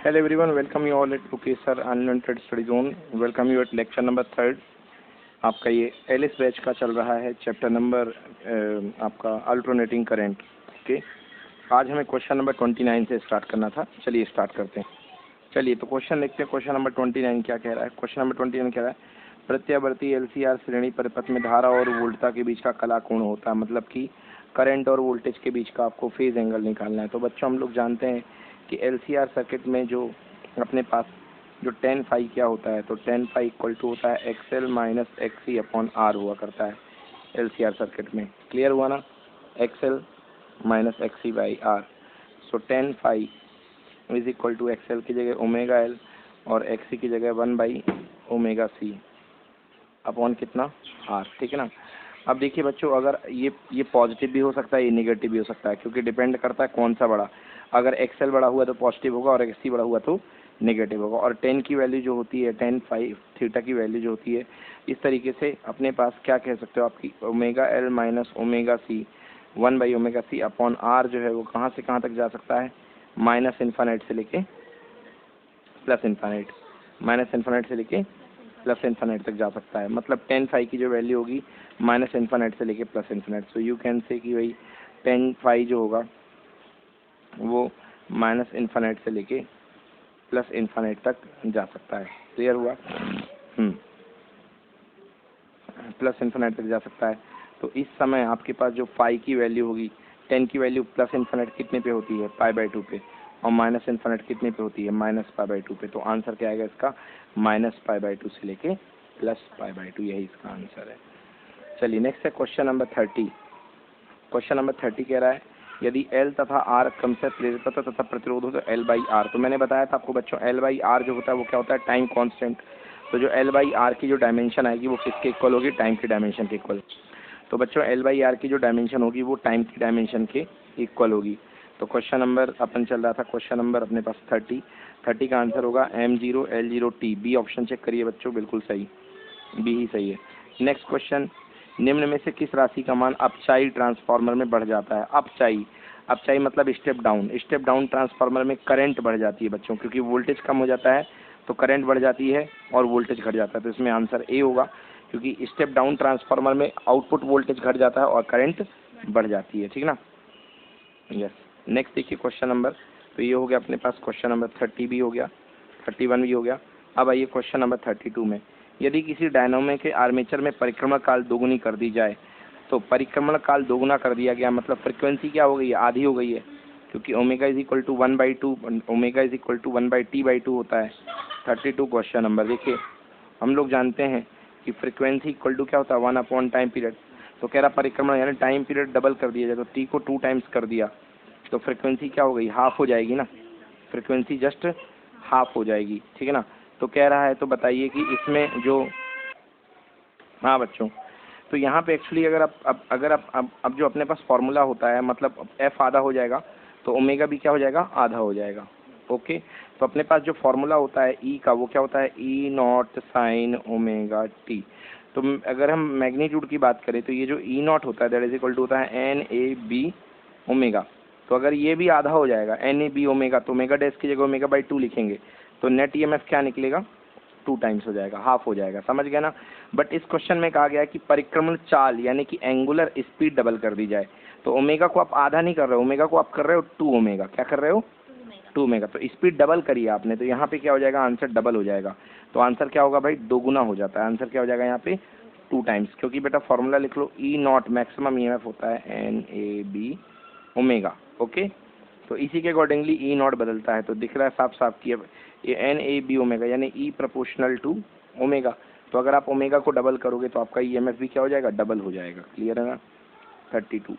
Hello everyone, welcome you all at Professor Unlimited Study Zone. Welcome you at lecture number 3. आपका ये Alice batch का चल रहा है चैप्टर नंबर आपका अल्टरनेटिंग करंट। ओके, आज हमें क्वेश्चन नंबर 29 से स्टार्ट करना था। चलिए स्टार्ट करते हैं। चलिए तो क्वेश्चन देखते हैं। क्वेश्चन नंबर 29 क्या कह रहा है। क्वेश्चन नंबर 29 कह रहा है प्रत्यावर्ती एलसीआर श्रेणी परिपथ में धारा और वोल्टता के बीच का कला कोण होता है, मतलब कि करंट और वोल्टेज के बीच का आपको फेज एंगल निकालना है। तो बच्चों हम लोग जानते हैं कि एलसीआर सर्किट में जो अपने पास जो tan फाई क्या होता है, तो tan फाई इक्वल टू होता है XL minus XC upon R हुआ करता है एलसीआर सर्किट में। क्लियर हुआ ना, XL minus XC by R। So tan phi is equal to XL की जगह ओमेगा L और XC की जगह 1 बाई ओमेगा C अपॉन कितना R। ठीक है ना। अब देखिए बच्चों, अगर ये पॉजिटिव भी हो सकता है, ये नेगेटिव भी हो सकता है, क्योंकि डिपेंड करता है कौन सा बड़ा। अगर XL बड़ा हुआ तो पॉजिटिव होगा और XC बड़ा हुआ तो नेगेटिव होगा। और tan की वैल्यू जो होती है, tan फाई थीटा की वैल्यू जो होती है, इस तरीके से अपने पास क्या कह सकते हो आपकी omega L minus omega C 1 by omega C upon R जो है वो कहाँ से कहाँ तक जा सकता है, माइनस इन्फानाइट से लेके प्लस इन्फानाइट, माइनस इन्फानाइट से लेके प्लस इन्फानाइट तक जा सकता है। मतलब tan फाई की जो वैल्यू होगी माइनस इन्फानाइट से लेके plus infinite. So you can say कि भाई tan फाई जो होगा वो माइनस इन्फानाइट से लेके प्लस इन्फानाइट तक जा सकता है। क्लियर हुआ? प्लस इन्फानाइट तक जा सकता है। तो इस समय आपके पास जो फाई की वैल्यू होगी, tan की वैल्यू प्लस इन्फानाइट कितने पे होती है, π/2 पे, और माइनस इन्फानाइट कितने पे होती है, माइनस π/2 पे। तो आंसर क्या आएगा इसका, माइनस π/2 से लेके प्लस π/2, यही इसका आंसर है। चलिए नेक्स्ट है क्वेश्चन नंबर 30। क्वेश्चन नंबर 30 कह रहा है यदि L तथा R क्रम से प्रेरित्र तथा प्रतिरोध हो तो L/R। तो मैंने बताया था आपको बच्चों, L/R जो होता है वो क्या होता है, टाइम कांस्टेंट। तो जो L/R की जो डायमेंशन आएगी वो किसके इक्वल होगी, टाइम की डायमेंशन के इक्वल। तो बच्चों L/R की जो डायमेंशन होगी वो टाइम की डायमेंशन के इक्वल होगी। तो क्वेश्चन नंबर अपन चल रहा था, क्वेश्चन नंबर अपने पास 30 का आंसर होगा M0 L0 T। B option check करिए बच्चों, बिल्कुल सही, बी ही सही है। नेक्स्ट क्वेश्चन, निम्न में से किस राशि का मान अपचाई ट्रांसफार्मर में बढ़ जाता है। अपचाई मतलब स्टेप डाउन ट्रांसफार्मर में करंट बढ़ जाती है बच्चों, क्योंकि वोल्टेज कम हो जाता है तो करंट बढ़ जाती है और वोल्टेज घट जाता है। तो इसमें आंसर ए होगा, क्योंकि स्टेप डाउन ट्रांसफार्मर में आउटपुट वोल्टेज घट जाता है और करंट बढ़ जाती है। ठीक ना, यस। नेक्स्ट देखिए क्वेश्चन नंबर, तो ये हो गया अपने पास क्वेश्चन नंबर 30 भी हो गया, 31 भी हो गया। अब आइए क्वेश्चन नंबर 32 में, यदि किसी डायनामो के आर्मेचर में परिक्रमण काल दोगुनी कर दी जाए, तो परिक्रमण काल दोगुना कर दिया गया, मतलब फ्रिक्वेंसी क्या हो गई है, आधी हो गई है, क्योंकि omega is equal to 1/2, omega is equal to 1/T/2 होता है। 32 क्वेश्चन नंबर देखिए, हम लोग जानते हैं कि फ्रिक्वेंसी इक्वल टू क्या होता है, 1 अपॉन टाइम पीरियड। तो कह रहा परिक्रमण यानी टाइम पीरियड डबल कर दिया जाए, तो T को 2 टाइम्स कर दिया तो फ्रिक्वेंसी क्या हो गई, हाफ हो जाएगी ना, फ्रिक्वेंसी जस्ट हाफ हो जाएगी। ठीक है ना। तो कह रहा है, तो बताइए कि इसमें जो, हाँ बच्चों, तो यहाँ पे एक्चुअली अगर अब जो अपने पास फॉर्मूला होता है, मतलब F आधा हो जाएगा तो ओमेगा भी क्या हो जाएगा, आधा हो जाएगा। ओके, तो अपने पास जो फॉर्मूला होता है E का, वो क्या होता है, E0 साइन ओमेगा टी। तो अगर हम मैग्नीट्यूड की बात करें तो ये जो E0 होता है दैट इज इक्वल टू होता है NAB ओमेगा। तो अगर ये भी आधा हो जाएगा NAB ओमेगा, तो ओमेगा डैश की जगह ओमेगा/2 लिखेंगे, तो नेट EMF क्या निकलेगा, 2 टाइम्स हो जाएगा, हाफ हो जाएगा। समझ गए ना। बट इस क्वेश्चन में कहा गया है कि परिक्रमण चाल यानी कि एंगुलर स्पीड डबल कर दी जाए। तो ओमेगा को आप आधा नहीं कर रहे हो, ओमेगा को आप कर रहे हो 2 ओमेगा। क्या कर रहे हो, 2 ओमेगा। तो स्पीड डबल करिए आपने, तो यहाँ पे क्या हो जाएगा, आंसर डबल हो जाएगा। तो आंसर क्या होगा भाई, दोगुना हो जाता है। आंसर क्या हो जाएगा यहाँ पे, 2 टाइम्स, क्योंकि बेटा फॉर्मूला लिख लो, E0 मैक्सिमम EMF होता है NAB ओमेगा। ओके, तो इसी के अकॉर्डिंगली E0 बदलता है। तो दिख रहा है साफ साफ कि अब ये NAB ओमेगा यानी E प्रोपोर्शनल टू ओमेगा। तो अगर आप ओमेगा को डबल करोगे तो आपका EMF भी क्या हो जाएगा, डबल हो जाएगा। क्लियर है ना। 32।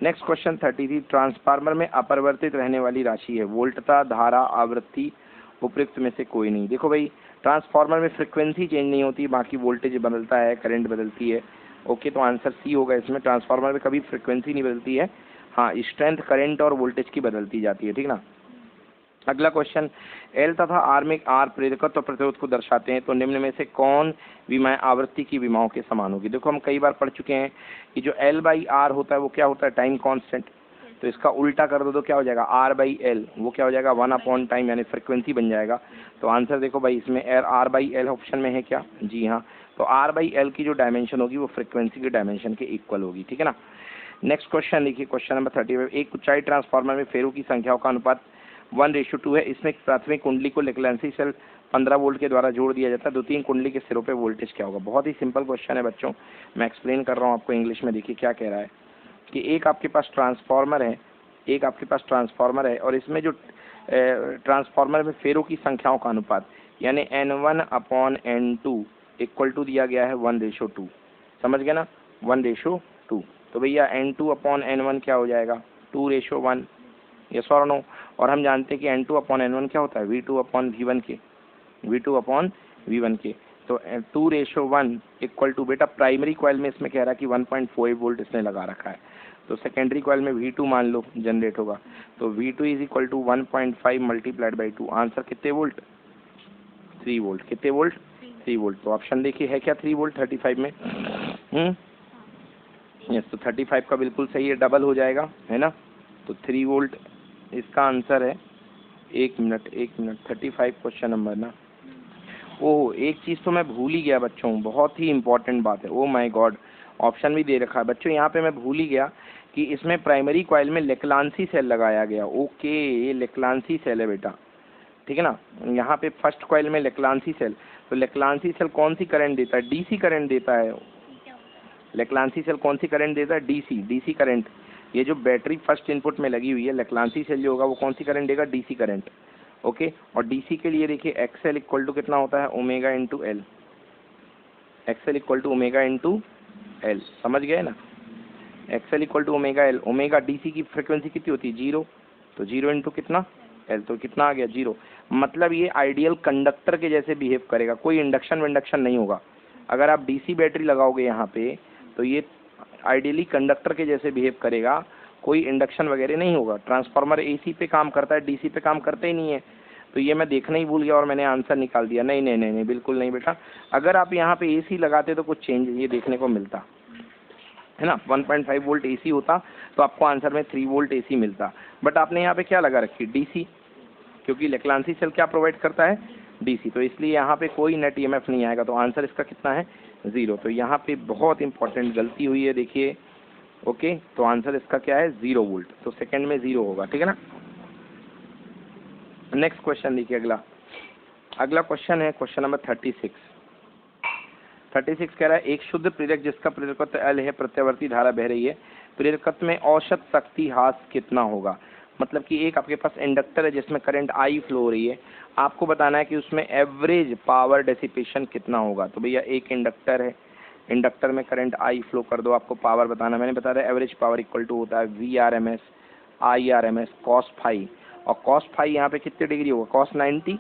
नेक्स्ट क्वेश्चन 33, ट्रांसफार्मर में अपरिवर्तित रहने वाली राशि है, वोल्टता, धारा, आवृत्ति, उपयुक्त में से कोई नहीं। देखो भाई, ट्रांसफार्मर में फ्रिक्वेंसी चेंज नहीं होती, बाकी वोल्टेज बदलता है, करंट बदलती है। ओके, तो आंसर सी होगा इसमें, ट्रांसफार्मर में कभी फ्रिक्वेंसी नहीं बदलती है, हाँ स्ट्रेंथ, करंट और वोल्टेज की बदलती जाती है। ठीक ना। अगला क्वेश्चन, L तथा R में R प्रेरकत्व और प्रतिरोध को दर्शाते हैं, तो निम्न में से कौन विमाएं आवृत्ति की विमाओं के समान होगी। देखो हम कई बार पढ़ चुके हैं कि जो L/R होता है वो क्या होता है, टाइम कांस्टेंट। तो इसका उल्टा कर दो तो क्या हो जाएगा, R/L, वो क्या हो जाएगा 1 टाइम यानी फ्रिक्वेंसी बन जाएगा। तो आंसर देखो भाई इसमें R/L ऑप्शन में है क्या, जी हाँ। तो R/L की जो डायमेंशन होगी वो फ्रिक्वेंसी के डायमेंशन के इक्वल होगी, ठीक है ना। नेक्स्ट क्वेश्चन देखिए, क्वेश्चन नंबर 35। एक उच्चाई ट्रांसफार्मर में फेरों की संख्याओं का अनुपात 1:2 है। इसमें प्राथमिक कुंडली को लेक्लांसी सेल 15 वोल्ट के द्वारा जोड़ दिया जाता है। द्वितीय कुंडली के सिरों पे वोल्टेज क्या होगा। बहुत ही सिंपल क्वेश्चन है बच्चों, मैं एक्सप्लेन कर रहा हूँ आपको इंग्लिश में। देखिए क्या कह रहा है कि एक आपके पास ट्रांसफार्मर है, और इसमें जो ट्रांसफार्मर में फेरों की संख्याओं का अनुपात यानी N1/N2 इक्वल टू दिया गया है 1:2। समझ गए ना, 1:2। तो भैया N2/N1 क्या हो जाएगा, 2:1। यस और नो। और हम जानते हैं कि N2/N1 क्या होता है, V2/V1 के। तो 2:1 इक्वल टू, बेटा प्राइमरी कॉइल में इसमें कह रहा है कि 1.4 वोल्ट इसने लगा रखा है, तो सेकेंडरी कॉइल में V2 मान लो जनरेट होगा। तो V2 is equal to 1.5 multiplied by 2। Answer कितने वोल्ट, 3 वोल्ट। कितने वोल्ट, 3 वोल्ट। तो ऑप्शन देखिए है क्या 3 वोल्ट 35 में। यस, तो 35 का बिल्कुल सही है, डबल हो जाएगा, है ना। तो 3 वोल्ट इसका आंसर है। एक मिनट 35 क्वेश्चन नंबर ना। ओह, एक चीज़ तो मैं भूल ही गया बच्चों, बहुत ही इंपॉर्टेंट बात है। ओ माय गॉड, ऑप्शन भी दे रखा है बच्चों यहाँ पे, मैं भूल ही गया कि इसमें प्राइमरी कॉइल में लेक्लांसी सेल लगाया गया। ओके, ये लेक्लांसी सेल है बेटा, ठीक है ना। यहाँ पे फर्स्ट कॉइल में लेक्लांसी सेल, तो लेक्लांसी सेल कौन सी करंट देता है, डीसी करंट देता है। लेक्लांसी सेल कौन सी करंट देता है, डीसी करंट। ये जो बैटरी फर्स्ट इनपुट में लगी हुई है, लेक्लांसी सेल जो होगा वो कौन सी करंट देगा, डीसी करंट। ओके, और डीसी के लिए देखिए एक्सएल इक्वल टू कितना होता है, omega into L. XL equal to omega into L, समझ गए ना। XL equal to omega L. Omega DC की फ्रिक्वेंसी कितनी होती है, 0, तो 0 इंटू कितना एल, तो कितना आ गया 0। मतलब ये आइडियल कंडक्टर के जैसे बिहेव करेगा, कोई इंडक्शन विंडक्शन नहीं होगा। अगर आप डीसी बैटरी लगाओगे यहाँ पे तो ये आइडियली कंडक्टर के जैसे बिहेव करेगा, कोई इंडक्शन वगैरह नहीं होगा। ट्रांसफार्मर एसी पे काम करता है, डीसी पे काम करता ही नहीं है। तो ये मैं देखना ही भूल गया और मैंने आंसर निकाल दिया। नहीं नहीं नहीं नहीं, बिल्कुल नहीं बेटा। अगर आप यहाँ पे एसी लगाते तो कुछ चेंज ये देखने को मिलता है ना। 1.5 वोल्ट एसी होता तो आपको आंसर में 3 वोल्ट एसी मिलता। बट आपने यहाँ पे क्या लगा रखी, डीसी, क्योंकि लेक्लांसी सेल क्या प्रोवाइड करता है, डीसी, तो इसलिए यहाँ पे कोई नेट ईएमएफ नहीं आएगा। तो आंसर इसका कितना है, 0। तो यहाँ पे बहुत इंपॉर्टेंट गलती हुई है, देखिए। ओके, तो आंसर इसका क्या है, 0 वोल्ट। तो सेकंड में 0 होगा, ठीक है ना। नेक्स्ट क्वेश्चन देखिए, अगला क्वेश्चन है क्वेश्चन नंबर 36। 36 कह रहा है एक शुद्ध प्रेरक जिसका प्रेरकत्व L है, प्रत्यावर्ती धारा बह रही है, प्रेरकत्व में औसत शक्ति ह्रास कितना होगा। मतलब कि एक आपके पास इंडक्टर है जिसमें करंट I फ्लो हो रही है, आपको बताना है कि उसमें एवरेज पावर डेसिपेशन कितना होगा। तो भैया एक इंडक्टर है, इंडक्टर में करंट I फ्लो कर दो, आपको पावर बताना। मैंने बता रहा है एवरेज पावर इक्वल टू होता है VRMS IRMS cos फाई, और cos फाई यहाँ पे कितने डिग्री होगा, cos 90,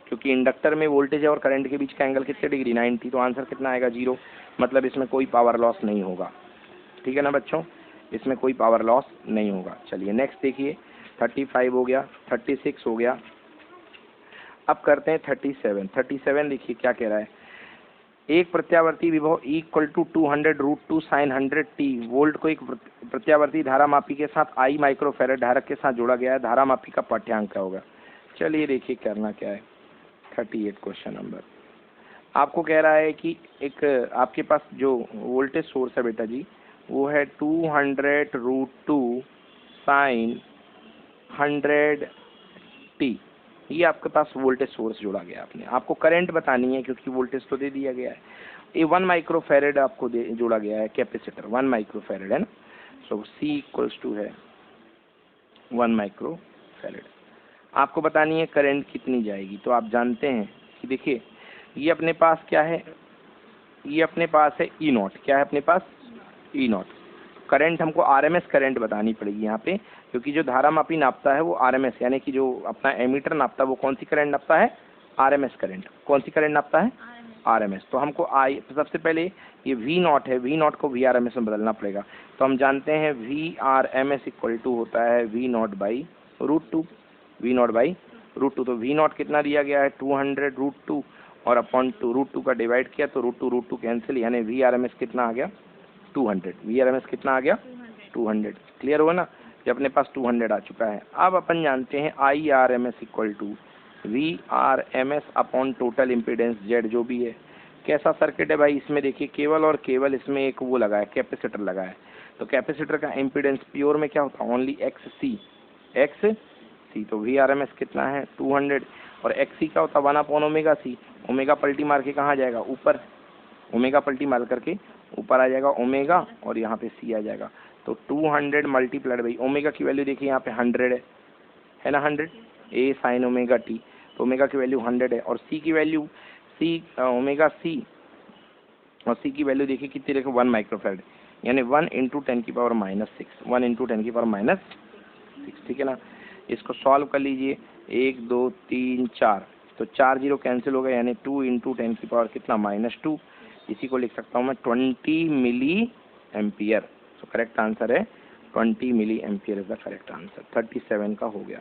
क्योंकि इंडक्टर में वोल्टेज और करंट के बीच का एंगल कितने डिग्री, 90। तो आंसर कितना आएगा, 0। मतलब इसमें कोई पावर लॉस नहीं होगा, ठीक है ना बच्चों, इसमें कोई पावर लॉस नहीं होगा। चलिए नेक्स्ट देखिए, 35 हो गया, 36 हो गया। अब करते हैं 37। 37 देखिए क्या कह रहा है, एक प्रत्यावर्ती विभव equal to 200√2 sin 100t volt को एक प्रत्यावर्ती धारा मापी के साथ I माइक्रोफेरेड धारक के साथ जोड़ा गया है, धारा मापी का पाठ्यांक क्या होगा। चलिए देखिए करना क्या है। 38 क्वेश्चन नंबर आपको कह रहा है कि एक आपके पास जो वोल्टेज सोर्स है बेटा जी, वो है 200√2 sin 100t। ये आपके पास वोल्टेज सोर्स जोड़ा गया, आपको करंट बतानी है क्योंकि वोल्टेज तो दे दिया गया है। ये 1 माइक्रोफेरेड आपको जोड़ा गया है कैपेसिटर, 1 माइक्रोफेरेड है ना। सो C इक्वल्स टू है 1 माइक्रोफेरेड। आपको बतानी है करंट कितनी जाएगी। तो आप जानते हैं कि देखिए ये अपने पास क्या है, ये अपने पास है E0। क्या है अपने पास, E0। करंट हमको RMS करंट बतानी पड़ेगी यहाँ पे, क्योंकि जो धारा मापी नापता है वो RMS, यानी कि जो अपना एमीटर नापता है वो कौन सी करंट नापता है, RMS करंट। कौन सी करंट नापता है, RMS। तो हमको सबसे पहले ये V0 है, V0 को VRMS में बदलना पड़ेगा। तो हम जानते हैं VRMS इक्वल टू होता है V0/√2, V0/√2। तो V0 कितना दिया गया है, 200√2, और अपॉन √2 का डिवाइड किया तो √2 कैंसिल, यानी VRMS कितना आ गया, 200। VRMS कितना आ गया, 200। क्लियर हुआ ना। जो अपने पास 200 आ चुका है। अब अपन जानते हैं IRMS equal to VRMS upon total impedance Z जो भी है। कैसा सर्किट है भाई, इसमें देखिए केवल और केवल इसमें एक वो लगा है, कैपेसिटर लगा है। तो कैपेसिटर का इम्पीडेंस प्योर में क्या होता है, ओनली XC। तो VRMS कितना है 200 और XC क्या होता है 1/ωc। ओमेगा पलटी मार के कहाँ जाएगा, ऊपर। ओमेगा पलटी मार करके ऊपर आ जाएगा ओमेगा और यहाँ पे C आ जाएगा। तो 200 मल्टीप्लाइड भाई ओमेगा की वैल्यू देखिए यहाँ पे 100 है ना, 100 A sin ओमेगा T। तो ओमेगा की वैल्यू 100 है और C की वैल्यू ओमेगा C और C की वैल्यू देखिए कितनी रखे 1 माइक्रोफैराड, यानी 1 × 10⁻⁶ 1 × 10⁻⁶, ठीक है ना। इसको सॉल्व कर लीजिए, 1 2 3 4, तो 4 0 कैंसिल हो गए, यानी 2 × 10⁻, कितना -2। इसी को लिख सकता हूँ मैं 20 मिली एम्पियर। तो करेक्ट आंसर है 20 milli ampere is the correct answer. 37 का हो गया।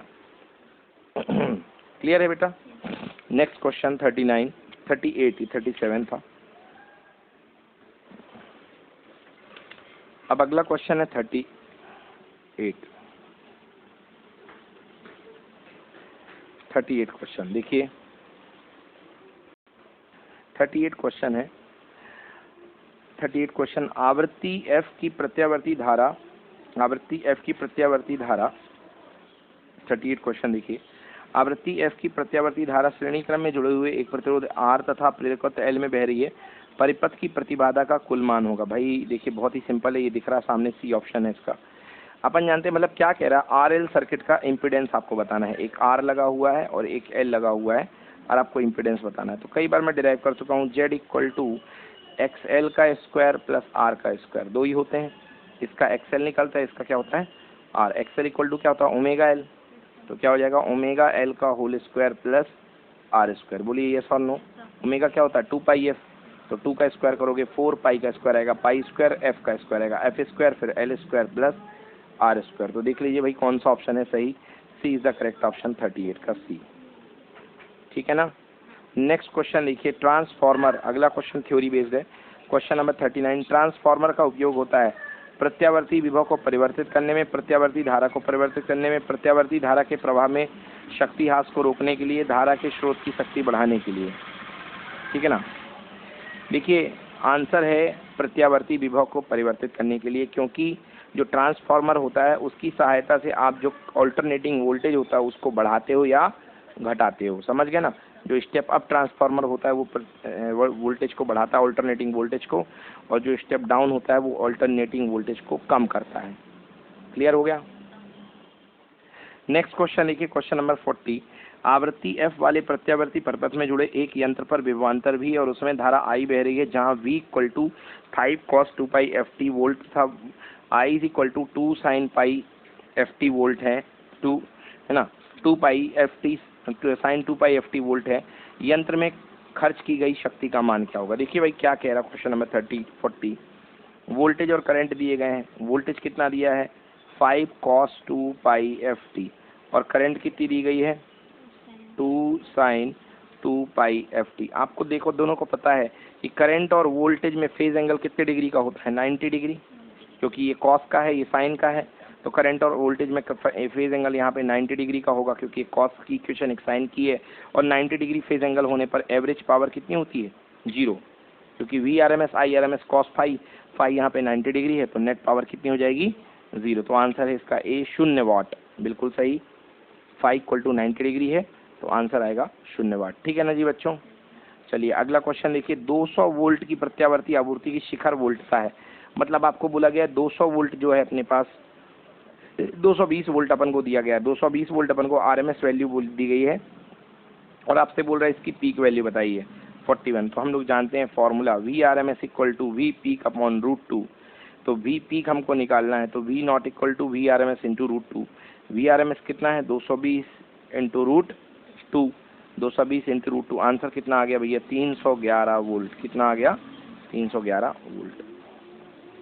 क्लियर है बेटा। नेक्स्ट क्वेश्चन 39, 38, 37 था। अब अगला क्वेश्चन है 38 क्वेश्चन देखिए। 38 क्वेश्चन है। 38 क्वेश्चन, आवृत्ति F की प्रत्यावर्ती धारा 38 क्वेश्चन देखिए। आवृत्ति F की प्रत्यावर्ती धारा श्रेणी क्रम में जुड़े हुए एक प्रतिरोध R तथा प्रेरकत्व L में बह रही है। परिपथ की प्रतिबाधा का कुल मान होगा। भाई देखिए बहुत ही सिंपल है, ये दिख रहा सामने C ऑप्शन है इसका। अपन जानते हैं मतलब क्या कह रहा है, RL सर्किट का इम्पीडेंस आपको बताना है। एक R लगा हुआ है और एक L लगा हुआ है और आपको इम्पीडेंस बताना है। तो कई बार मैं डिराइव कर चुका हूँ, Z इक्वल टू XL का स्क्वायर प्लस R का स्क्वायर, दो ही होते हैं। इसका XL निकलता है, इसका क्या होता है R। XL इक्वल टू क्या होता है ओमेगा L, तो क्या हो जाएगा ओमेगा L का whole square plus R square. बोलिए यस और नो। ओमेगा क्या होता है 2πf, तो 2 का स्क्वायर करोगे 4π का स्क्वायर आएगा, पाई स्क्वायर F का स्क्वायर आएगा, F स्क्वायर फिर L square plus R square. तो देख लीजिए भाई कौन सा ऑप्शन है सही, C is the correct option, 38 का C। ठीक है ना। नेक्स्ट क्वेश्चन देखिए, ट्रांसफॉर्मर। अगला क्वेश्चन थ्योरी बेस्ड है। क्वेश्चन नंबर 39, ट्रांसफॉर्मर का उपयोग होता है प्रत्यावर्ती विभव को परिवर्तित करने में, प्रत्यावर्ती धारा को परिवर्तित करने में, प्रत्यावर्ती धारा के प्रवाह में शक्ति ह्रास को रोकने के लिए, धारा के स्रोत की शक्ति बढ़ाने के लिए। ठीक है ना। देखिए आंसर है प्रत्यावर्ती विभव को परिवर्तित करने के लिए, क्योंकि जो ट्रांसफॉर्मर होता है उसकी सहायता से आप जो ऑल्टरनेटिंग वोल्टेज होता है उसको बढ़ाते हो या घटाते हो, समझ गए ना। जो स्टेप अप ट्रांसफार्मर होता है वो वोल्टेज को बढ़ाता है, ऑल्टरनेटिंग वोल्टेज को, और जो स्टेप डाउन होता है वो ऑल्टरनेटिंग वोल्टेज को कम करता है। क्लियर हो गया। नेक्स्ट क्वेश्चन देखिए, क्वेश्चन नंबर 40, आवृत्ति F वाले प्रत्यावर्ती परिपथ में जुड़े एक यंत्र पर विभवांतर भी और उसमें धारा I बह रही है, जहां V equal to 5 cos 2πft volt था, I is equal to 2 sin πft volt है, 2 है ना, 2πft sin 2πft वोल्ट है। यंत्र में खर्च की गई शक्ति का मान क्या होगा। देखिए भाई क्या कह रहा है क्वेश्चन नंबर 40, वोल्टेज और करंट दिए गए हैं। वोल्टेज कितना दिया है 5 cos 2πft और करंट कितनी दी गई है 2 sin 2πft। आपको देखो दोनों को पता है कि करंट और वोल्टेज में फेज एंगल कितने डिग्री का होता है 90 डिग्री, क्योंकि ये कॉस का है ये साइन का है। तो करंट और वोल्टेज में फेज एंगल यहाँ पे 90 डिग्री का होगा, क्योंकि कॉस की इक्वेशन एक साइन की है, और 90 डिग्री फेज एंगल होने पर एवरेज पावर कितनी होती है 0, क्योंकि VRMS IRMS cos फाई यहाँ पे 90 डिग्री है, तो नेट पावर कितनी हो जाएगी 0। तो आंसर है इसका A 0 वाट, बिल्कुल सही। फाई इक्वल टू 90 डिग्री है तो आंसर आएगा 0 वाट। ठीक है ना जी बच्चों। चलिए अगला क्वेश्चन देखिए, 200 वोल्ट की प्रत्यावर्ती आपूर्ति की शिखर वोल्टता है। मतलब आपको बोला गया 200 वोल्ट जो है अपने पास 220 वोल्ट अपन को दिया गया है, 220 वोल्ट अपन को RMS वैल्यू दी गई है, और आपसे बोल रहा है इसकी पीक वैल्यू बताइए 41। तो हम लोग जानते हैं formula VRMS equal to V peak upon √2। तो V पीक हमको निकालना है, तो V naught equal to VRMS into √2। VRMS कितना है 220 इंटू √2, 220 इंटू √2। आंसर कितना आ गया भैया 311 वोल्ट। कितना आ गया 311 वोल्ट।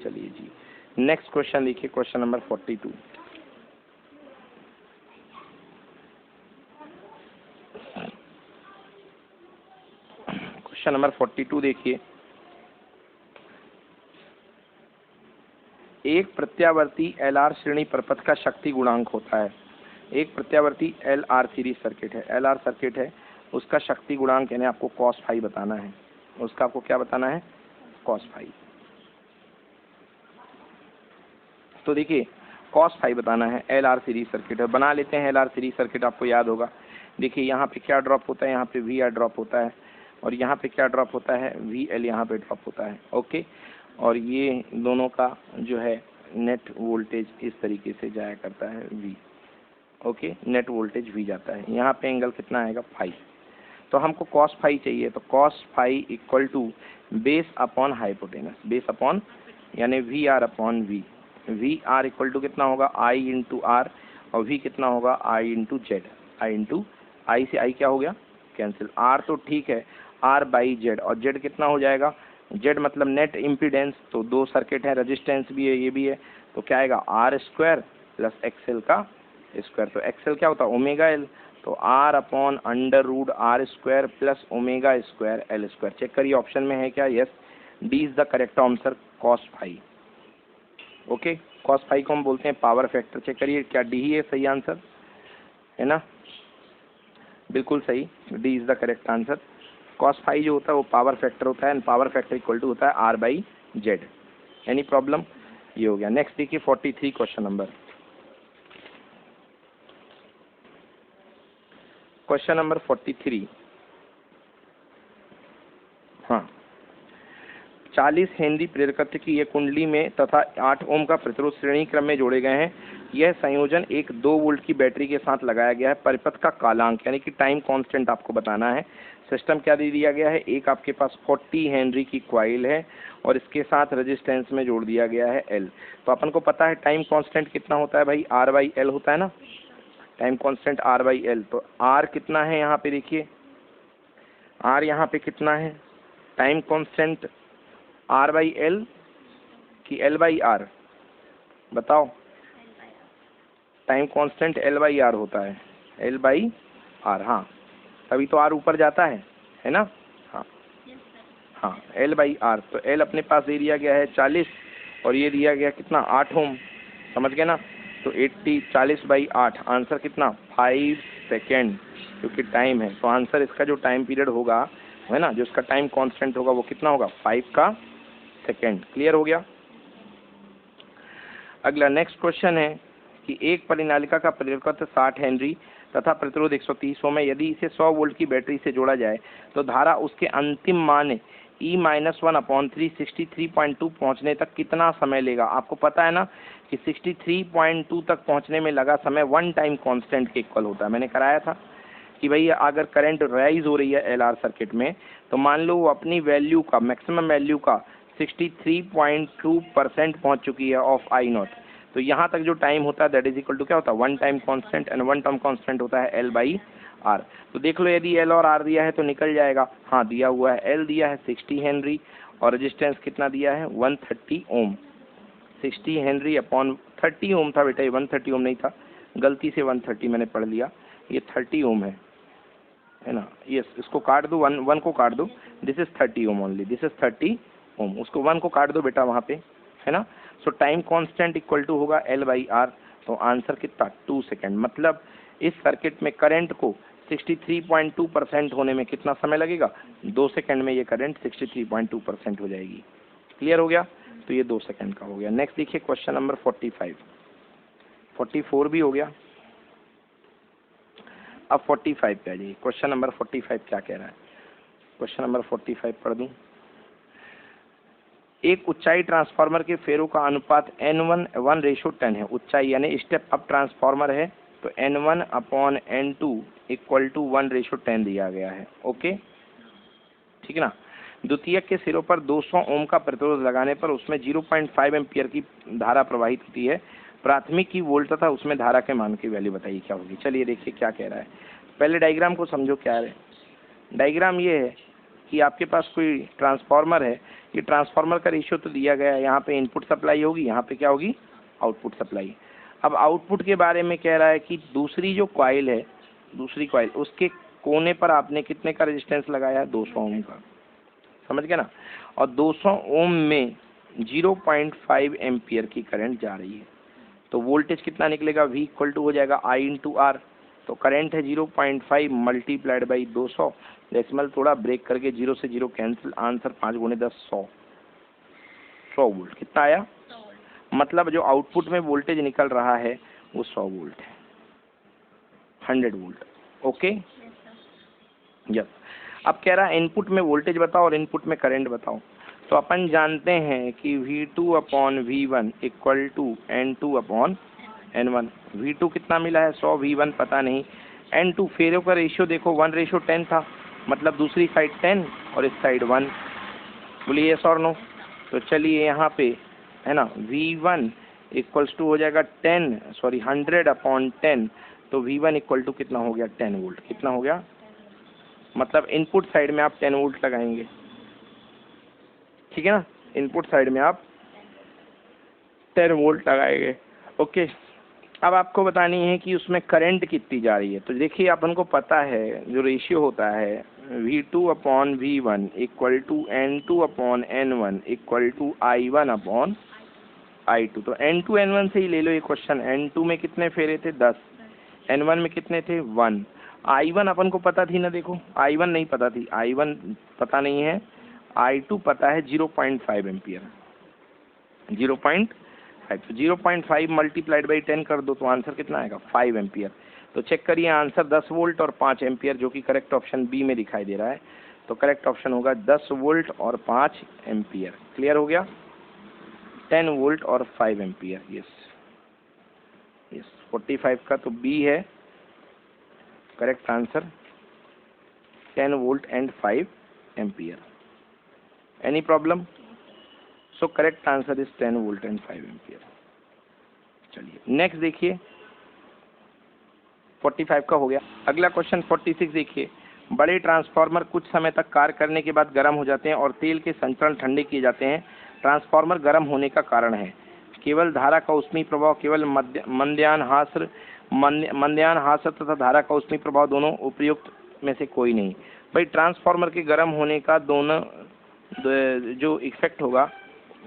चलिए जी नेक्स्ट क्वेश्चन देखिए, क्वेश्चन नंबर 42। क्वेश्चन नंबर 42 देखिए, एक प्रत्यावर्ती LR श्रेणी परपथ का शक्ति गुणांक होता है। एक प्रत्यावर्ती LR सीरीज सर्किट है, LR सर्किट है, उसका शक्ति गुणांक यानी आपको cos फाई बताना है। उसका आपको क्या बताना है? cos phi. तो देखिए cos फाई बताना है, LR सीरीज सर्किट है। बना लेते हैं LR सीरीज सर्किट, आपको याद होगा। देखिए यहाँ पे क्या ड्रॉप होता है, यहाँ पे VR ड्रॉप होता है, और यहाँ पे क्या ड्रॉप होता है, VL यहाँ पे ड्रॉप होता है। ओके, और ये दोनों का जो है नेट वोल्टेज इस तरीके से जाया करता है V। Okay, net voltage V जाता है। यहाँ पे एंगल कितना आएगा? फाई। तो हमको cos फाई चाहिए, तो cos phi equal to base upon hypotenuse, base upon यानी VR upon V। VR equal to कितना होगा? I इंटू आर, और V कितना होगा? I into Z. I into I से I क्या हो गया? कैंसिल। R तो ठीक है, R बाई जेड, और जेड कितना हो जाएगा? जेड मतलब नेट इम्पीडेंस। तो दो सर्किट है, रेजिस्टेंस भी है, ये भी है, तो क्या आएगा? R स्क्वायर प्लस XL का स्क्वायर। तो XL क्या होता है? Omega L। तो R upon under root R square plus omega square L square. Check करिए ऑप्शन में है क्या? Yes, D is the correct answer, cos phi. Okay, cos phi को हम बोलते हैं पावर फैक्टर। चेक करिए क्या डी ही है सही आंसर, है ना? बिल्कुल सही, D is the correct answer. cos phi जो होता है वो पावर फैक्टर होता है, and power factor equal to होता है R by Z. Any problem? ये हो गया। नेक्स्ट देखिए 43 क्वेश्चन नंबर। Question number 43। हाँ, 40 हेनरी प्रेरकत्व की ये कुंडली में तथा 8 ओम का प्रतिरोध श्रेणी क्रम में जोड़े गए हैं। यह संयोजन एक 2 वोल्ट की बैटरी के साथ लगाया गया है। परिपथ का कालांक यानी कि टाइम कांस्टेंट आपको बताना है। सिस्टम क्या दे दिया गया है? एक आपके पास 40 हेनरी की क्वाइल है, और इसके साथ रेजिस्टेंस में जोड़ दिया गया है L। तो अपन को पता है टाइम कांस्टेंट कितना होता है भाई? R बाई L होता है ना, time constant R by L। तो R कितना है यहाँ पे? देखिए R यहाँ पे कितना है? Time constant R by L कि L बाई R? बताओ। Time constant L by R होता है, L बाई R। हाँ, तभी तो R ऊपर जाता है ना? हाँ हाँ, L बाई R। तो L अपने पास दे दिया गया है 40, और ये दिया गया कितना? 8 ओम। समझ गए ना? तो 80 40 बाई 8, आंसर कितना? 5 सेकेंड, क्योंकि टाइम है। तो आंसर इसका जो टाइम पीरियड होगा, है ना, जो इसका टाइम कांस्टेंट होगा वो कितना होगा? 5 का सेकेंड। क्लियर हो गया? अगला नेक्स्ट क्वेश्चन है कि एक परिनालिका का प्रेरकत्व 60 हेनरी तथा प्रतिरोध 130 ओम है। यदि इसे 100 वोल्ट की बैटरी से जोड़ा जाए तो धारा उसके अंतिम मान E-1/3 63.2 पहुंचने तक कितना समय लेगा? आपको पता है ना कि 63.2 तक पहुंचने में लगा समय 1 टाइम कांस्टेंट के इक्वल होता है। मैंने कराया था कि भाई अगर करंट राइज हो रही है LR सर्किट में, तो मान लो वो अपनी वैल्यू का, मैक्सिमम वैल्यू का 63.2% पहुंच चुकी है ऑफ I0। तो यहाँ तक जो टाइम होता है दैट इज इक्वल टू क्या होता है? 1 time constant, and 1 time constant होता है L बाई R। तो देख लो यदि L और R दिया है तो निकल जाएगा। हाँ, दिया हुआ है, L दिया है 60 हेनरी, और रेजिस्टेंस कितना दिया है? 130 ओम। 60 हेनरी अपॉन 30 ओम था बेटा, ये 130 ओम नहीं था, गलती से 130 मैंने पढ़ लिया, ये 30 ओम है ना? यस, इसको काट दो, 1 को काट दो, this is 30 ohm only, this is 30 ohm. उसको 1 को काट दो बेटा वहाँ पे, है ना? So time constant equal to होगा L बाई R। तो आंसर कितना? 2 सेकेंड। मतलब इस सर्किट में करंट को 63.2% होने में कितना समय लगेगा? 2 सेकेंड में ये करंट 63.2% हो जाएगी। क्लियर हो गया? तो ये 2 सेकेंड का हो गया। नेक्स्ट देखिए क्वेश्चन नंबर 45। 44 भी हो गया, अब 45 पे आ जाइए। क्वेश्चन नंबर 45 क्या कह रहा है? क्वेश्चन नंबर 45 पढ़ दूं। एक ऊंचाई ट्रांसफार्मर के फेरों का अनुपात N1 1:10 है। ऊंचाई यानी स्टेप अप ट्रांसफार्मर है, तो N1 upon N2 equal to 1:10 दिया गया है। ओके, ठीक है ना? द्वितीयक के सिरों पर 200 ओम का प्रतिरोध लगाने पर उसमें 0.5 एम्पियर की धारा प्रवाहित होती है। प्राथमिक की वोल्ट तथा उसमें धारा के मान की वैल्यू बताइए क्या होगी। चलिए देखिए क्या कह रहा है। पहले डायग्राम को समझो क्या है। डायग्राम ये है कि आपके पास कोई ट्रांसफार्मर है, ये ट्रांसफार्मर का रेशियो तो दिया गया है, यहाँ पे इनपुट सप्लाई होगी, यहाँ पे क्या होगी? Output supply. अब आउटपुट के बारे में कह रहा है कि दूसरी जो कॉइल है, दूसरी कॉइल, उसके कोने पर आपने कितने का रेजिस्टेंस लगाया है? 200 ओम का। समझ गए ना? और 200 ओम में 0.5 एम्पियर की करंट जा रही है, तो वोल्टेज कितना निकलेगा, V इक्वल टू हो जाएगा I इंटू आर। तो करंट है 0.5 मल्टीप्लाइड बाई 200, डेसिमल थोड़ा ब्रेक करके 0 से 0 कैंसिल, आंसर 5 गुणे 10 100 वोल्ट। कितना आया? मतलब जो आउटपुट में वोल्टेज निकल रहा है वो 100 वोल्ट है, 100 वोल्ट। Okay yes. अब कह रहा है इनपुट में वोल्टेज बताओ और इनपुट में करंट बताओ। तो अपन जानते हैं कि V2 upon V1 equal to N2 upon N1। V2 कितना मिला है 100, V1 पता नहीं, N2 फेरों का रेशियो देखो 1:10 था, मतलब दूसरी साइड 10 और इस साइड 1। बोलिए यस और नो। तो चलिए यहाँ पे है ना, V1 इक्वल्स टू हो जाएगा 100 अपॉन 10, तो V1 इक्वल टू कितना हो गया 10 वोल्ट। कितना हो गया, मतलब इनपुट साइड में आप 10 वोल्ट लगाएंगे, ठीक है ना, इनपुट साइड में आप 10 वोल्ट लगाएंगे। ओके, अब आपको बतानी है कि उसमें करंट कितनी जा रही है। तो देखिए अपन को पता है जो रेशियो होता है V2 upon V1 equal to N2 upon N1 equal to I1 upon I2। तो N2 N1 से ही ले लो ये क्वेश्चन। N2 में कितने फेरे थे 10, N1 में कितने थे 1। I1 अपन को पता थी ना, देखो I1 नहीं पता थी, I1 पता नहीं है, I2 पता है 0.5 एम्पियर, 0.5। तो 0.5 मल्टीप्लाइड बाई 10 कर दो तो आंसर कितना आएगा 5 एम्पियर। तो चेक करिए आंसर 10 वोल्ट और 5 एम्पियर, जो कि करेक्ट ऑप्शन बी में दिखाई दे रहा है। तो करेक्ट ऑप्शन होगा 10 वोल्ट और 5 एम्पियर। क्लियर हो गया, 10 वोल्ट और 5 एम्पियर। यस यस, 45 का तो बी है correct answer, 10 volt and 5 ampere. Any problem? So correct answer is 10 volt and 5 ampere. चलिए नेक्स्ट देखिए, 45 का हो गया। अगला क्वेश्चन 46 देखिए। बड़े ट्रांसफार्मर कुछ समय तक कार्य करने के बाद गर्म हो जाते हैं और तेल के संचरण ठंडे किए जाते हैं। ट्रांसफार्मर गर्म होने का कारण है केवल धारा का ऊष्मीय प्रभाव, केवल मंद्यान हास्य तथा धारा का ऊष्मीय प्रभाव, दोनों उपयुक्त में से कोई नहीं। भाई ट्रांसफार्मर के गर्म होने का दोनों जो इफेक्ट होगा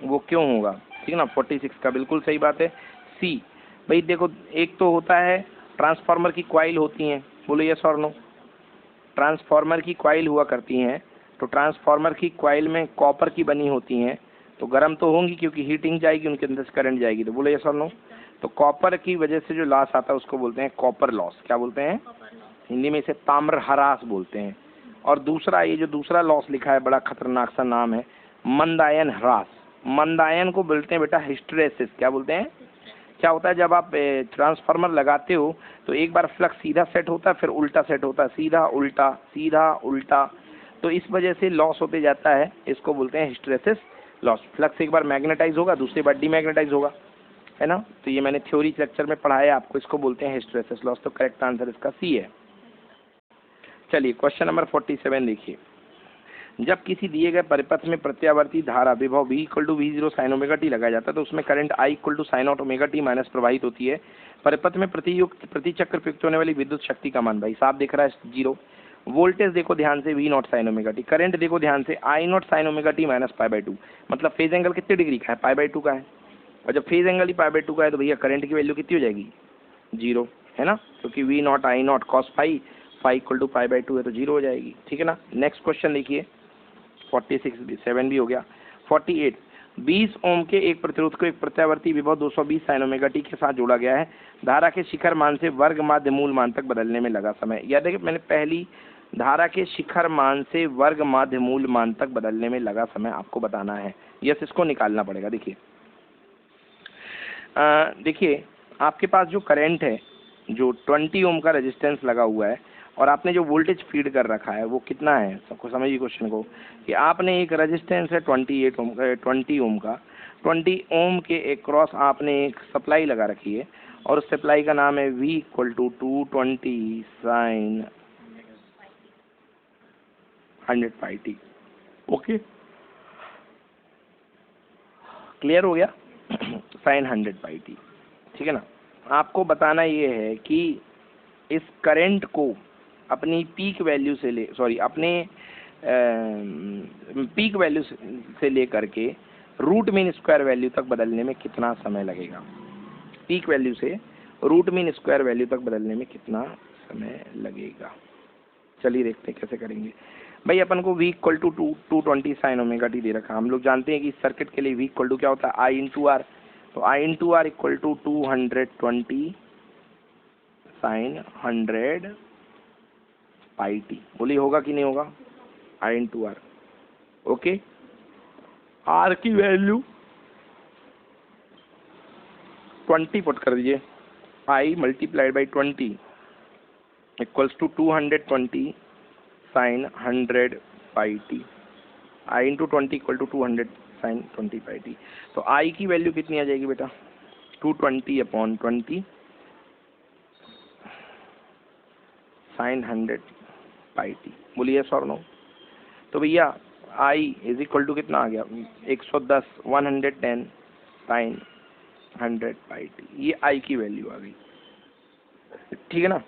वो क्यों होगा, ठीक है ना। 46 का बिल्कुल सही बात है, सी। भाई देखो एक तो होता है ट्रांसफार्मर की कॉइल होती हैं, बोलो यस और नो। ट्रांसफार्मर की कॉइल हुआ करती हैं, तो ट्रांसफार्मर की कॉइल में कॉपर की बनी होती हैं, तो गर्म तो होंगी क्योंकि हीटिंग जाएगी, उनके अंदर से करंट जाएगी। तो बोलो यस और नो। तो कॉपर की वजह से जो लॉस आता है उसको बोलते हैं कॉपर लॉस। क्या बोलते हैं, हिंदी में इसे ताम्र ह्रास बोलते हैं। और दूसरा, ये जो दूसरा लॉस लिखा है बड़ा खतरनाक सा नाम है मंदायन ह्रास। मंदायन को बोलते हैं बेटा हिस्टेरेसिस। क्या बोलते हैं, क्या होता है जब आप ट्रांसफार्मर लगाते हो तो एक बार फ्लक्स सीधा सेट होता है, फिर उल्टा सेट होता है, सीधा उल्टा सीधा उल्टा, तो इस वजह से लॉस होते जाता है, इसको बोलते हैं हिस्टेरेसिस लॉस। फ्लक्स एक बार मैग्नेटाइज होगा, दूसरी बार डीमैग्नेटाइज होगा, है ना। तो ये मैंने थ्योरी लेक्चर में पढ़ाया आपको, इसको बोलते हैं हिस्टेरेसिस लॉस। तो करेक्ट आंसर इसका सी है। चलिए क्वेश्चन नंबर 47 देखिए। जब किसी दिए गए परिपथ में प्रत्यावर्ती धारा विभव V equal to V0 sine omega T लगाया जाता है तो उसमें current I equal to sine ऑट ओमेगा टी माइनस प्रवाहित होती है। परिपथ में प्रति चक्र प्रयुक्त होने वाली विद्युत शक्ति का मान, भाई साहब दिख रहा है 0। वोल्टेज देखो ध्यान से V0 sine omega T. Current देखो ध्यान से I0 sign omega T minus π/2, मतलब फेज एंगल कितने डिग्री का है, π/2 का है। और जब फेज एंगल ही π/2 का है तो भैया करंट की वैल्यू कितनी हो जाएगी 0, है ना, क्योंकि V0 I0 cos phi equal to π/2 है तो 0 हो जाएगी, ठीक है ना। नेक्स्ट क्वेश्चन देखिए 47 भी हो गया। 48, 20 ओम के एक प्रतिरोध को एक प्रत्यावर्ती विभव 220 साइन ओमेगा टी के साथ जोड़ा गया है। धारा के शिखर मान से वर्ग माध्य मूल मान तक बदलने में लगा समय। याद है कि मैंने पहली धारा के शिखर मान से वर्ग माध्य मूल मान तक बदलने में लगा समय आपको बताना है। यस, इसको निकालना पड़ेगा। देखिए देखिए आपके पास जो करंट है, जो 20 ओम का रेजिस्टेंस लगा हुआ है और आपने जो वोल्टेज फीड कर रखा है वो कितना है, सबको समझिए क्वेश्चन को, कि आपने एक रेजिस्टेंस है 20 ओम का, 20 ओम के अक्रॉस आपने एक सप्लाई लगा रखी है और उस सप्लाई का नाम है V equal to 220 sine 100 pi T. Okay, clear हो गया, साइन 100 पाई टी, ठीक है ना। आपको बताना ये है कि इस करंट को अपनी पीक वैल्यू से अपने पीक वैल्यू से ले करके रूट मीन स्क्वायर वैल्यू तक बदलने में कितना समय लगेगा? पीक वैल्यू से रूट मीन स्क्वायर वैल्यू तक बदलने में कितना समय लगेगा? चलिए देखते हैं कैसे करेंगे। भाई अपन को v equal to 220 sine omega t दे रखा। हम लोग जानते हैं कि इस सर्किट के लिए v इक्वल टू क्या होता है? I into R. तो I into R equal to 220 sine 100 pi T. बोलिए होगा कि नहीं होगा? I into R. Okay, R की वैल्यू 20 पुट कर दीजिए। I multiplied by 20 equals to 220 sine 100 pi T. I into 20 equal to 200 sine 20 pi T. तो I की वैल्यू कितनी आ जाएगी बेटा? 220 अपॉन 20 साइन 100 पाई टी। बोलिए यस और नो। तो भैया I इज इक्वल टू कितना आ गया? 110 110 साइन 100 पाई टी। ये I की वैल्यू आ गई, ठीक है ना?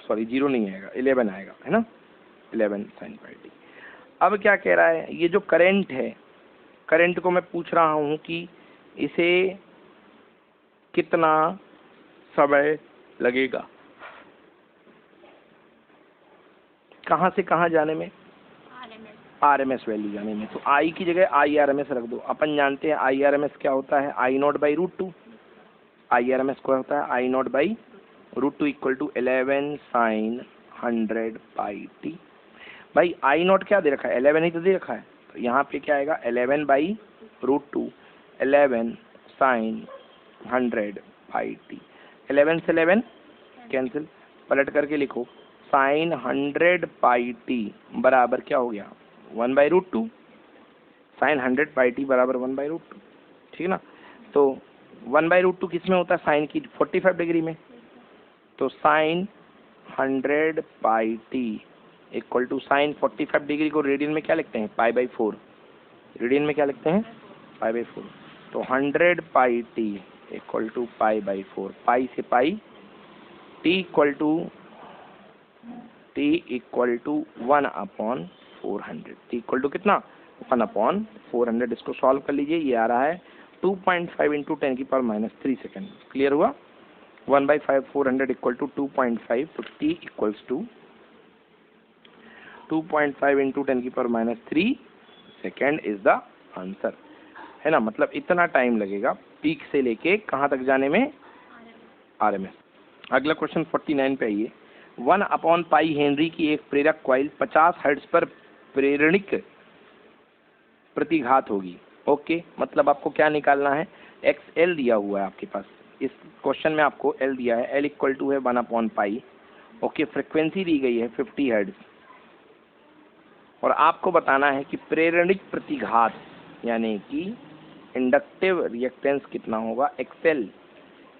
सॉरी 0 नहीं आएगा, 11 आएगा, है ना? 11 साइन पाई टी। अब क्या कह रहा है? ये जो करंट है, करंट को मैं पूछ रहा हूँ कि इसे कितना समय लगेगा कहाँ से कहाँ जाने में? आरएमएस वैल्यू जाने में। तो आई की जगह आई आर एम एस रख दो। अपन जानते हैं आई आर एम एस क्या होता है? I naught by root 2। I R M S क्या होता है? I naught by root 2 equal to 11 sine 100 pi t. भाई आई नॉट क्या दे रखा है? 11 ही तो दे रखा है। तो यहाँ पे क्या आएगा? 11 by root 2 11 sine 100 pi T. 11 से 11 कैंसिल, पलट करके लिखो साइन 100 पाई टी बराबर क्या हो गया? 1 by root 2। Sine 100 pi T बराबर 1 बाई रूट 2, ठीक है ना? तो 1 बाई रूट 2 किस में होता है? साइन की 45 डिग्री में। तो sine 100 pi T equal to sine 45 degree को रेडियन में क्या लिखते हैं? Pi by 4। रेडियन में क्या लिखते हैं? Pi by 4। तो 100 pi T equal to pi by 4। Pi से pi, T equal to 1 upon 400। T equal to कितना? 1 अपॉन 400। इसको सॉल्व कर लीजिए। ये आ रहा है 2.5 इंटू 10 की पावर माइनस 3 सेकेंड। क्लियर हुआ? 1 बाई 5 400 इक्वल टू 2.5। तो टी इक्वल्स टू 2.5 इंटू 10 की power minus 3 second is the answer, है ना? मतलब इतना टाइम लगेगा पीक से लेके कहाँ तक जाने में? आरएमएस। अगला क्वेश्चन 49 पे आइए। 1 अपॉन पाई हेनरी की एक प्रेरक कॉइल 50 हर्ट्ज पर प्रेरणिक प्रतिघात होगी। ओके, मतलब आपको क्या निकालना है? एक्स एल दिया हुआ है आपके पास। इस क्वेश्चन में आपको एल दिया है। एल इक्वल टू है 1 अपॉन पाई। ओके, फ्रिक्वेंसी दी गई है 50 हर्ट्ज और आपको बताना है कि प्रेरणिक प्रतिघात यानी कि इंडक्टिव रिएक्टेंस कितना होगा? एक्सएल।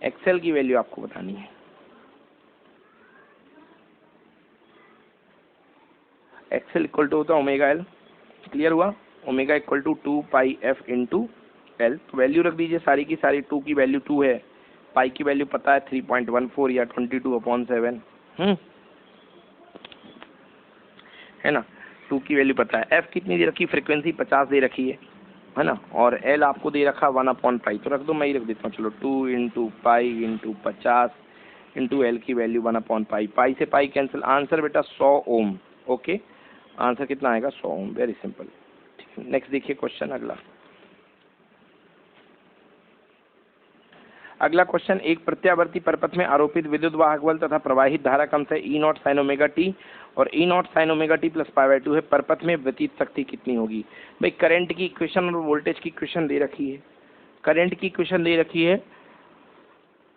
एक्सएल की वैल्यू आपको बतानी है। एक्सएल इक्वल टू होता है ओमेगा एल। क्लियर हुआ? Omega equal to 2 pi F into L. तो वैल्यू रख दीजिए सारी की सारी। 2 की वैल्यू 2 है, पाई की वैल्यू पता है 3.14 या 22/7, है ना? 2 की वैल्यू पता है। एफ कितनी दे रखी? फ्रिक्वेंसी 50 दे रखी है ना? और एल आपको दे रखा 1 अपॉन पाई। तो रख दो, मैं ही रख देता हूँ। चलो 2 into pi into 50 into L की वैल्यू 1 अपॉन पाई। पाई से पाई कैंसिल। आंसर बेटा 100 ओम। ओके, आंसर कितना आएगा? 100 ओम। Very simple. ठीक है, नेक्स्ट देखिए क्वेश्चन अगला। अगला क्वेश्चन, एक प्रत्यावर्ती परपथ में आरोपित विद्युत वाहक बल तथा प्रवाहित धारा क्रमशः E naught sine omega t और E naught sine omega t plus pi by 2 है। परपथ में व्यतीत शक्ति कितनी होगी? भाई करंट की इक्वेशन और वोल्टेज की इक्वेशन दे रखी है। करंट की इक्वेशन दे रखी है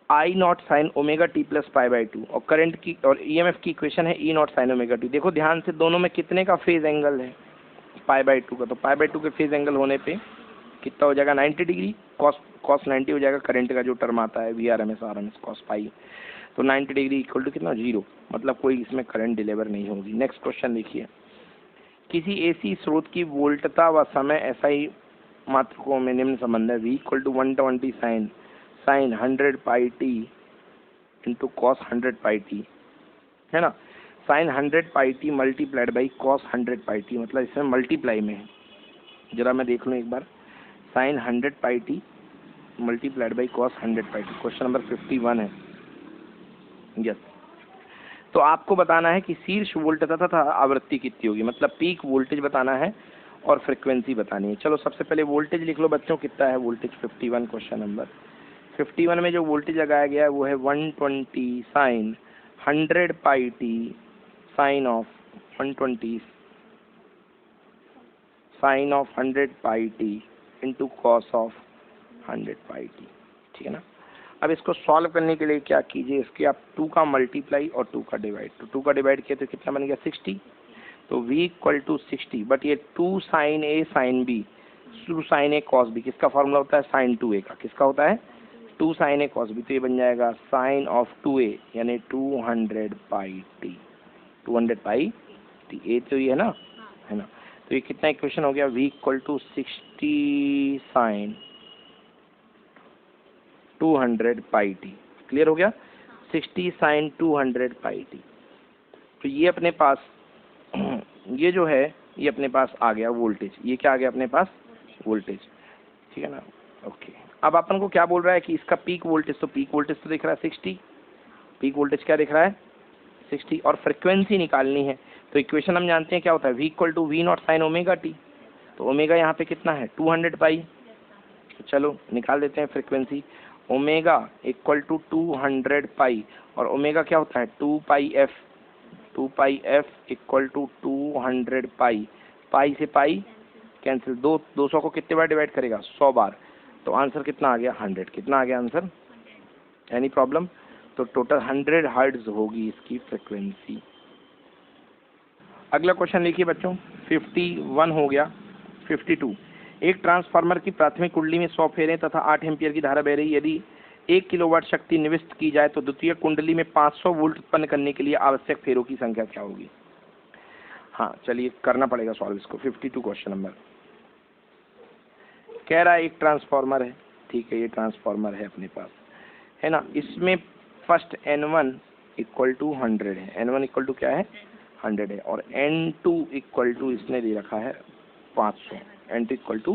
I naught sine omega t plus pi by 2 और करंट की और ईएमएफ की इक्वेशन है E naught sine omega t. देखो ध्यान से, दोनों में कितने का फेज एंगल है? पाई बाई 2 का। तो पाई बाई 2 के फेज एंगल होने पे कितना हो जाएगा? 90 डिग्री। कॉस 90 हो जाएगा। करंट का जो टर्म आता है V R M S R M S cos pi. तो 90 डिग्री इक्वल टू कितना? 0। मतलब कोई इसमें करंट डिलीवर नहीं होगी। नेक्स्ट क्वेश्चन देखिए। किसी एसी स्रोत की वोल्टता व समय एसआई मात्रकों में निम्न संबंध है। V equal to 120 sine 100 pi T into cos 100 pi T, है ना? Sine 100 pi T multiplied by cos 100 pi T, मतलब इसमें मल्टीप्लाई में है। जरा मैं देख लूँ एक बार। Sine 100 pi T multiplied by cos 100 pi t, question number 51 है। यस, तो आपको बताना है कि शीर्ष वोल्टेज तथा आवृत्ति कितनी होगी, मतलब पीक वोल्टेज बताना है और फ्रिक्वेंसी बतानी है। चलो सबसे पहले वोल्टेज लिख लो बच्चों, कितना है वोल्टेज 51, क्वेश्चन नंबर 51 में जो वोल्टेज लगाया गया है वो है 120 sine 100 pi T sine of 120 sine of 100 pi T into cos of 100 pi T, ठीक है ना। अब इसको सॉल्व करने के लिए क्या कीजिए, इसके आप 2 का मल्टीप्लाई और 2 का डिवाइड, तो 2 का डिवाइड किया तो कितना बन गया 60, तो v इक्वल टू 60, बट ये 2 साइन ए साइन बी 2 साइन ए कॉस बी किसका फॉर्मूला होता है, साइन 2a का, किसका होता है 2 साइन ए कॉस बी, तो ये बन जाएगा साइन ऑफ 2a यानी 200 पाई टी 200 पाई टी, ए तो ये है ना। तो ये कितना इक्वेशन हो गया, v equal to 60 sine 200 pi T, clear हो गया, 60 साइन 200 पाई टी। तो ये अपने पास ये जो है ये अपने पास आ गया वोल्टेज, ये क्या आ गया अपने पास वोल्टेज, ठीक है ना। ओके, अब अपन को क्या बोल रहा है कि इसका पीक वोल्टेज, तो पीक वोल्टेज तो दिख रहा है 60, पीक वोल्टेज क्या दिख रहा है 60, और फ्रिक्वेंसी निकालनी है। तो इक्वेशन हम जानते हैं क्या होता है, v equal to V naught sine omega T, तो ओमेगा यहाँ पे कितना है 200 पाई, तो चलो निकाल देते हैं frequency, omega equal to 200 pi, और ओमेगा क्या होता है 2 pi F, 2 pi F equal to 200 pi, pi से पाई कैंसिल, 200 को कितने बार डिवाइड करेगा 100 बार, तो आंसर कितना आ गया 100, कितना आ गया आंसर, एनी प्रॉब्लम, तो टोटल 100 हर्ट्ज होगी इसकी फ्रिक्वेंसी। अगला क्वेश्चन लिखिए बच्चों, 51 हो गया। 52, एक ट्रांसफार्मर की प्राथमिक कुंडली में 100 फेरे तथा 8 एम्पियर की धारा बह रही, यदि 1 किलोवाट शक्ति निविष्ट की जाए तो द्वितीय कुंडली में 500 वोल्ट उत्पन्न करने के लिए आवश्यक फेरों की संख्या क्या होगी। हाँ चलिए करना पड़ेगा सॉल्व इसको। 52 क्वेश्चन नंबर कह रहा है एक ट्रांसफार्मर है, ठीक है, ये ट्रांसफार्मर है अपने पास, है ना। इसमें फर्स्ट N1 इक्वल टू 100 है, N1 इक्वल टू क्या है 100 है, और N2 इक्वल टू इसने दे रखा है 500, N2 इक्वल टू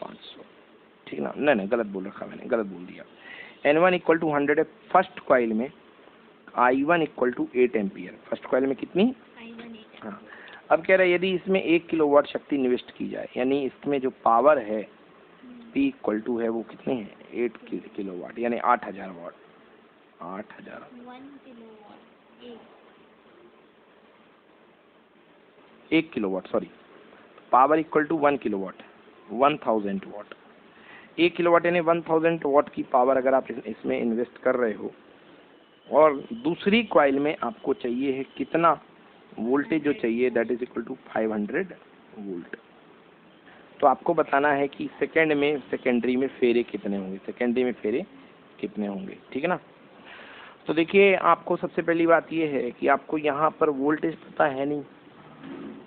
500, ठीक ना, नहीं गलत बोल रखा मैंने, गलत बोल दिया। N1 इक्वल टू 100 है, फर्स्ट कॉइल में I1 equal to 8 ampere, first coil में कितनी, हाँ। अब कह रहा है यदि इसमें 1 किलोवाट शक्ति निविष्ट की जाए, यानी इसमें जो पावर है P इक्वल टू है वो कितनी है 8 किलोवाट, यानी 8000 watt, 8000 1 kilowatt, sorry, power equal to 1 kilowatt 1000 watt, 1 kilowatt यानी 1000 वाट की पावर अगर आप इसमें इन्वेस्ट कर रहे हो, और दूसरी कॉइल में आपको चाहिए है कितना वोल्टेज, जो चाहिए that is equal to 500 volt. तो आपको बताना है कि सेकेंड में सेकेंडरी में फेरे कितने होंगे, सेकेंडरी में फेरे कितने होंगे, ठीक है ना। तो देखिए आपको सबसे पहली बात ये है कि आपको यहाँ पर वोल्टेज पता है नहीं,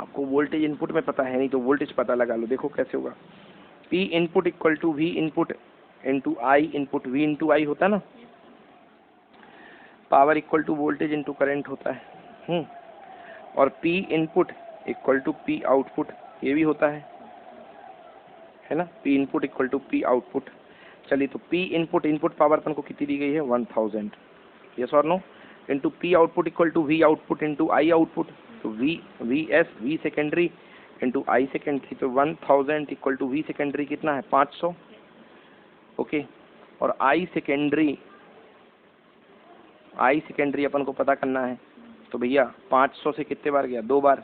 आपको वोल्टेज इनपुट में पता है नहीं, तो वोल्टेज पता लगा लो। देखो कैसे होगा, P input equal to V input into I input, V into I होता है ना, power equal to voltage into current होता है, और P input equal to P output, ये भी होता है ना, P input equal to P output. चलिए तो P इनपुट, इनपुट पावर अपन को कितनी दी गई है 1000, यस और no, into P output equal to V output into I output, तो V secondary into I secondary, तो 1000 इक्वल टू V सेकेंडरी कितना है 500, ओके, और I सेकेंडरी अपन को पता करना है, तो भैया 500 से कितने बार गया 2 बार,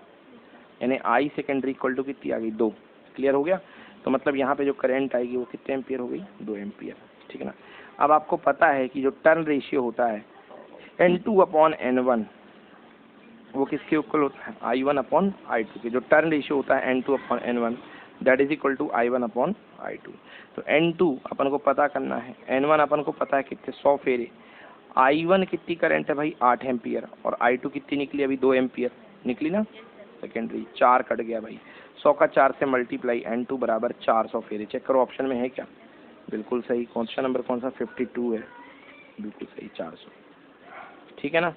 यानी I सेकेंडरी इक्वल टू कितनी आ गई 2, क्लियर हो गया। तो मतलब यहाँ पे जो करंट आएगी वो कितने एम्पियर हो गई 2 एम्पियर, ठीक है ना। अब आपको पता है कि जो टर्न रेशियो होता है N2 अपॉन N1 वो किसके इक्वल होता है I1 अपॉन I2 के, जो टर्न रेशियो होता है N2 upon N1 that is equal to I1 upon I2। तो N2 अपन को पता करना है, N1 अपन को पता है कितने 100 फेरे, I1 कितनी करंट है भाई 8 एम्पियर, और I2 कितनी निकली अभी 2 एम्पियर निकली ना, सेकेंडरी 4 कट गया भाई, 100 का 4 से मल्टीप्लाई, N2 बराबर 400 फेरे। चेक करो ऑप्शन में है क्या, बिल्कुल सही, क्वेश्चन नंबर कौन सा 52 है, बिल्कुल सही 400, ठीक है ना।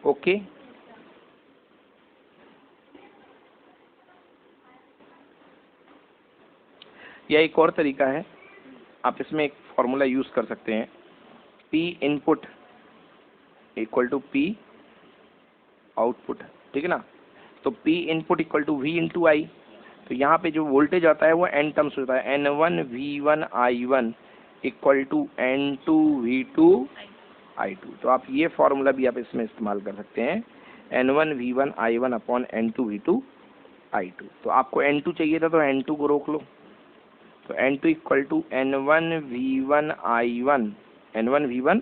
ओके या एक और तरीका है, आप इसमें एक फॉर्मूला यूज़ कर सकते हैं, P input equal to P output, ठीक है ना। तो P input equal to V into I. तो यहाँ पे जो वोल्टेज आता है वो n टर्म्स होता है, N1 V1 I1 equal to N2 V2 I2। तो आप ये फॉर्मूला भी आप इसमें इस्तेमाल कर सकते हैं, N1 V1 I1 upon N2 V2 I2। तो आपको N2 चाहिए था तो N2 को रोक लो, तो N2 equal to N1 V1 I1, N1 V1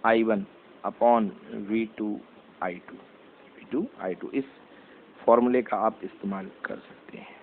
I1 upon V2 I2, V2 I2। इस फॉर्मूले का आप इस्तेमाल कर सकते हैं।